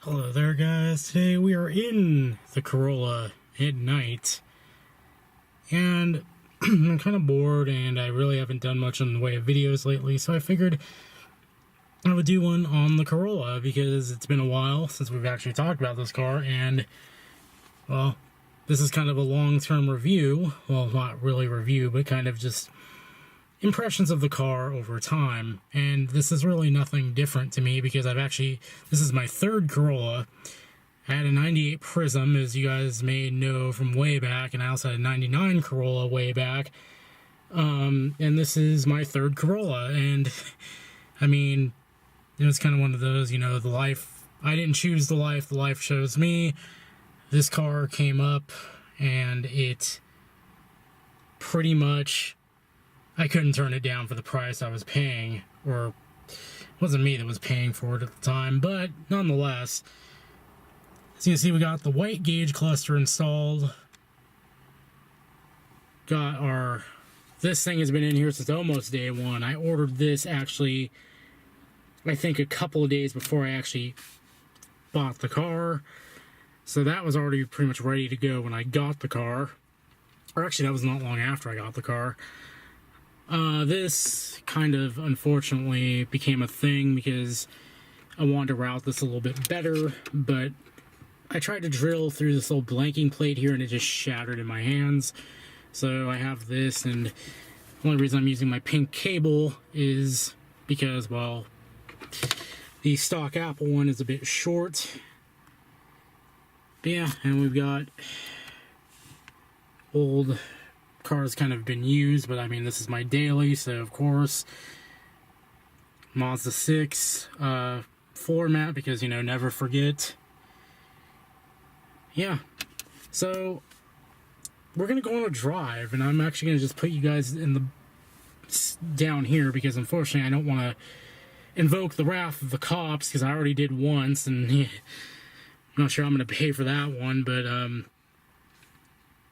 Hello there guys, today we are in the Corolla at night, and I'm kind of bored and I really haven't done much in the way of videos lately, so I figured I would do one on the Corolla because it's been a while since we've actually talked about this car, and well, this is kind of a long-term review, well not really review, but kind of just impressions of the car over time. And this is really nothing different to me because this is my third Corolla. I had a 98 Prism, as you guys may know from way back, and I also had a 99 Corolla way back. And this is my third Corolla, and I mean, it was kind of one of those, you know, I didn't choose the life chose me. This car came up and it pretty much, I couldn't turn it down for the price I was paying, or it wasn't me that was paying for it at the time, but nonetheless, as you can see, we got the white gauge cluster installed. This thing has been in here since almost day one. I ordered this actually, I think a couple of days before I actually bought the car, so that was already pretty much ready to go when I got the car, or actually that was not long after I got the car. This kind of unfortunately became a thing because I wanted to route this a little bit better, but I tried to drill through this little blanking plate here and it just shattered in my hands. So I have this, and the only reason I'm using my pink cable is because, well, the stock Apple one is a bit short. But yeah, and we've got old car's kind of been used, but I mean, this is my daily, so of course Mazda 6 floor mat, because, you know, never forget. Yeah, so we're gonna go on a drive, and I'm actually gonna just put you guys down here because unfortunately I don't want to invoke the wrath of the cops, because I already did once, and I'm not sure I'm gonna pay for that one, but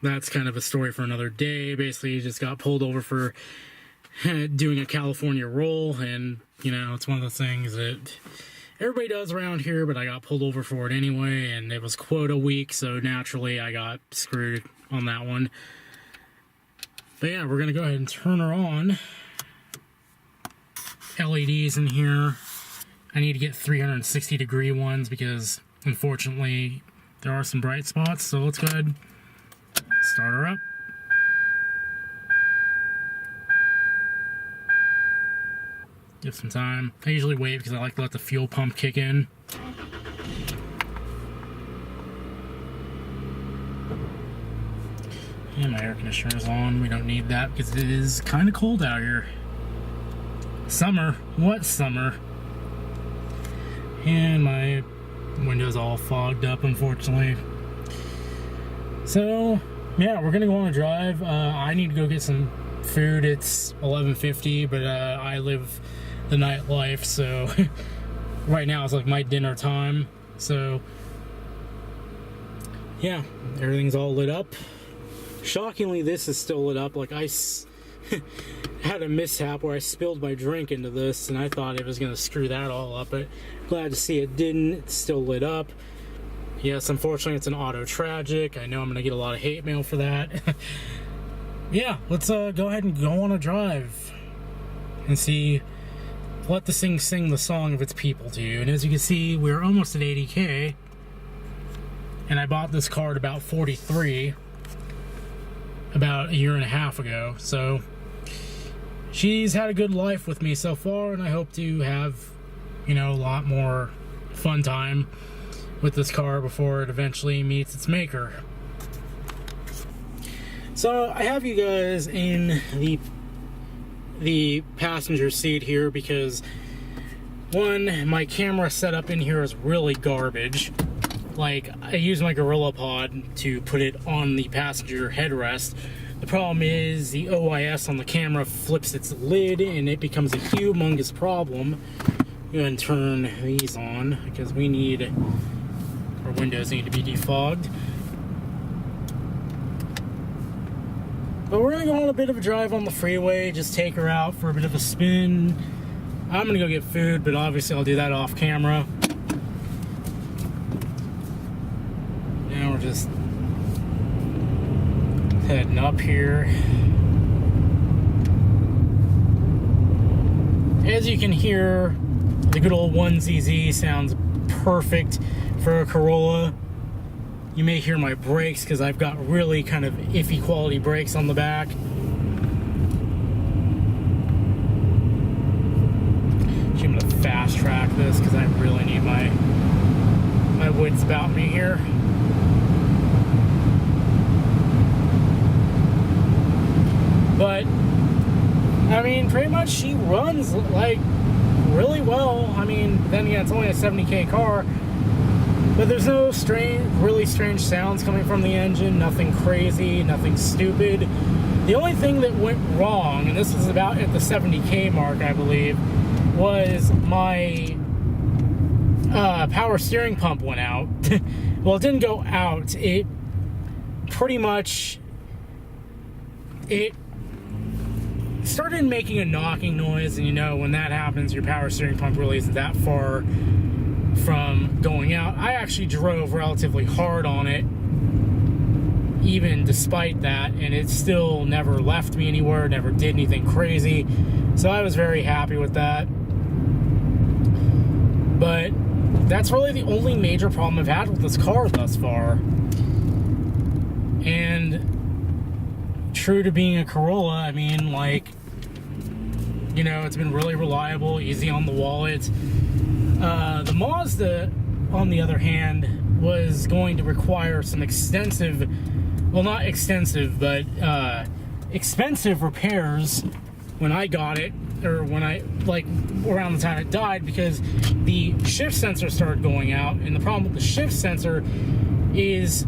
that's kind of a story for another day. Basically, he just got pulled over for doing a California roll, and, you know, it's one of those things that everybody does around here, but I got pulled over for it anyway, and it was quota week, so naturally I got screwed on that one. But yeah, we're going to go ahead and turn her on. LEDs in here. I need to get 360-degree ones because, unfortunately, there are some bright spots, so let's go ahead. Start her up. Give some time. I usually wait because I like to let the fuel pump kick in. And my air conditioner is on. We don't need that because it is kind of cold out here. Summer. What summer? And my window's all fogged up, unfortunately. So yeah, we're gonna go on a drive. I need to go get some food. It's 11:50, but I live the nightlife, so right now it's like my dinner time. So yeah, everything's all lit up. Shockingly, this is still lit up. Like, I had a mishap where I spilled my drink into this, and I thought it was gonna screw that all up, but glad to see it didn't. It's still lit up. Yes, unfortunately, it's an auto tragic. I know I'm going to get a lot of hate mail for that. Yeah, let's go ahead and go on a drive and see, let this thing sing the song of its people to you. And as you can see, we're almost at 80K. And I bought this car at about 43, about a year and a half ago. So she's had a good life with me so far, and I hope to have, you know, a lot more fun time with this car before it eventually meets its maker. So I have you guys in the passenger seat here because, one, my camera setup in here is really garbage. Like, I use my Gorilla Pod to put it on the passenger headrest. The problem is the OIS on the camera flips its lid and it becomes a humongous problem. Go ahead and turn these on because our windows need to be defogged. But we're going to go on a bit of a drive on the freeway, just take her out for a bit of a spin. I'm going to go get food, but obviously I'll do that off camera. we're just heading up here. As you can hear, the good old 1ZZ sounds perfect for a Corolla. You may hear my brakes because I've got really kind of iffy quality brakes on the back. I'm going to fast track this because I really need my wits about me here. But I mean, pretty much she runs like really well. I mean, then again, it's only a 70K car, but there's no really strange sounds coming from the engine. Nothing crazy, nothing stupid. The only thing that went wrong, and this was about at the 70K mark, I believe, was my power steering pump went out. Well, it didn't go out. It pretty much, it started making a knocking noise, and you know, when that happens, your power steering pump really isn't that far from going out. I actually drove relatively hard on it, even despite that, and it still never left me anywhere, never did anything crazy. So I was very happy with that. But that's really the only major problem I've had with this car thus far. And true to being a Corolla, I mean, like, you know, it's been really reliable, easy on the wallet. The Mazda, on the other hand, was going to require some extensive, well, not extensive, but expensive repairs when I got it, or when I, like, around the time it died, because the shift sensor started going out. And the problem with the shift sensor is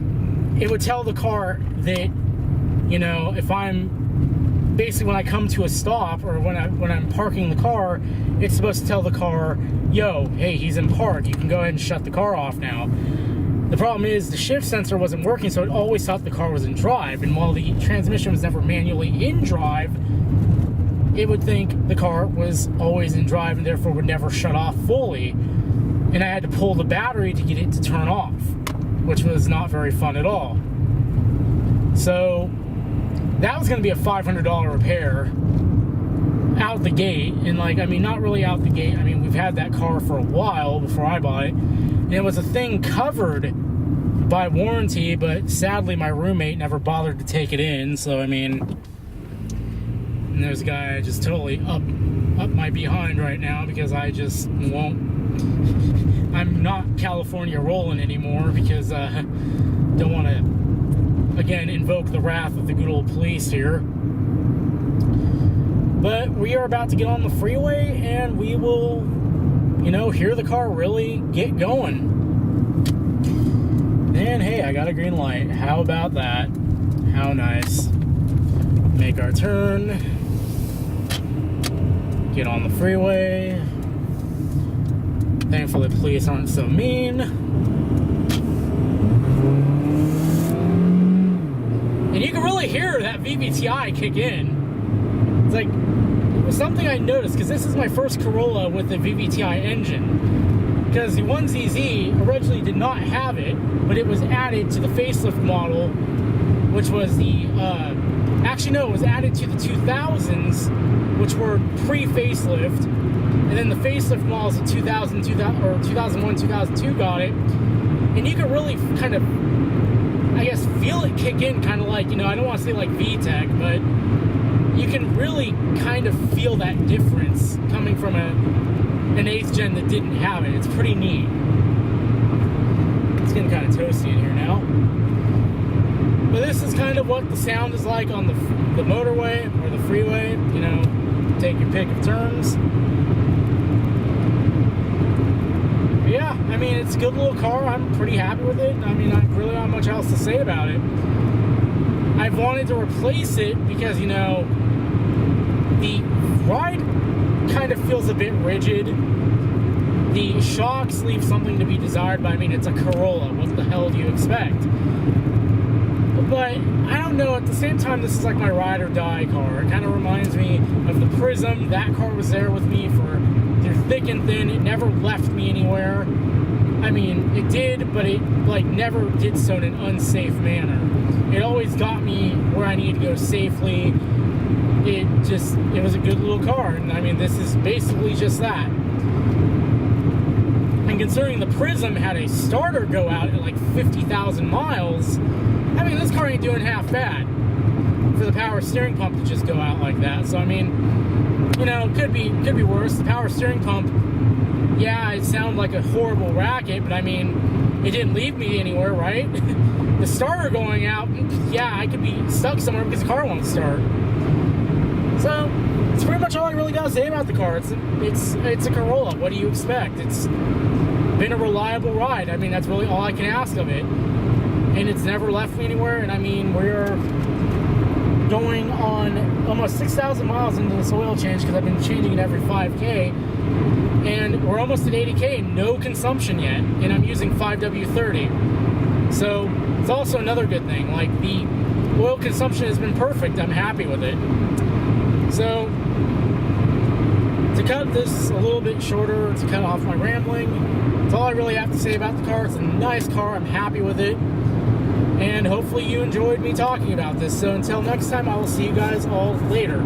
it would tell the car that, you know, if I'm basically, when I come to a stop, or when I'm parking the car, it's supposed to tell the car, yo, hey, he's in park, you can go ahead and shut the car off now. The problem is the shift sensor wasn't working, so it always thought the car was in drive, and while the transmission was never manually in drive, it would think the car was always in drive and therefore would never shut off fully. And I had to pull the battery to get it to turn off, which was not very fun at all. So that was going to be a $500 repair out the gate. And, like, I mean, not really out the gate. I mean, we've had that car for a while before I bought it. And it was a thing covered by warranty, but sadly my roommate never bothered to take it in. So, I mean, and there's a guy just totally up my behind right now because I just won't. I'm not California rolling anymore because don't want to, again, invoke the wrath of the good old police here. But we are about to get on the freeway and we will, you know, hear the car really get going. And hey, I got a green light. How about that? How nice. Make our turn. Get on the freeway. Thankfully, the police aren't so mean. And you can really hear that VVTi kick in. It's like, it was something I noticed, because this is my first Corolla with a VVTi engine. Because the 1ZZ originally did not have it, but it was added to the facelift model, which was the, actually no, it was added to the 2000s, which were pre-facelift. And then the facelift models of 2001, 2002 got it. And you could really kind of, I guess, feel it kick in, kind of like, you know, I don't want to say like VTEC, but you can really kind of feel that difference coming from an 8th gen that didn't have it. It's pretty neat. It's getting kind of toasty in here now. But this is kind of what the sound is like on the motorway or the freeway. You know, take your pick of turns. But yeah, I mean, it's a good little car. I'm pretty happy with it. I mean, I really don't have much else to say about it. I've wanted to replace it because, you know, the ride kind of feels a bit rigid. The shocks leave something to be desired, but I mean, it's a Corolla. What the hell do you expect? But I don't know, at the same time, this is like my ride or die car. It kind of reminds me of the Prism. That car was there with me for through thick and thin. It never left me anywhere. I mean, it did, but it like never did so in an unsafe manner. It always got me where I needed to go safely. It was a good little car, and I mean, this is basically just that. And considering the Prism had a starter go out at like 50,000 miles, I mean, this car ain't doing half bad for the power steering pump to just go out like that. So I mean, you know, could be worse. The power steering pump, yeah, it sounded like a horrible racket, but I mean, it didn't leave me anywhere, right? The starter going out, yeah, I could be stuck somewhere because the car won't start. So it's pretty much all I really got to say about the car. It's a Corolla. What do you expect? It's been a reliable ride. I mean, that's really all I can ask of it. And it's never left me anywhere. And I mean, we're going on almost 6,000 miles into this oil change because I've been changing it every 5K. And we're almost at 80K, no consumption yet. And I'm using 5W30. So it's also another good thing. Like, the oil consumption has been perfect. I'm happy with it. So, to cut this a little bit shorter, to cut off my rambling, that's all I really have to say about the car. It's a nice car. I'm happy with it. And hopefully you enjoyed me talking about this. So until next time, I will see you guys all later.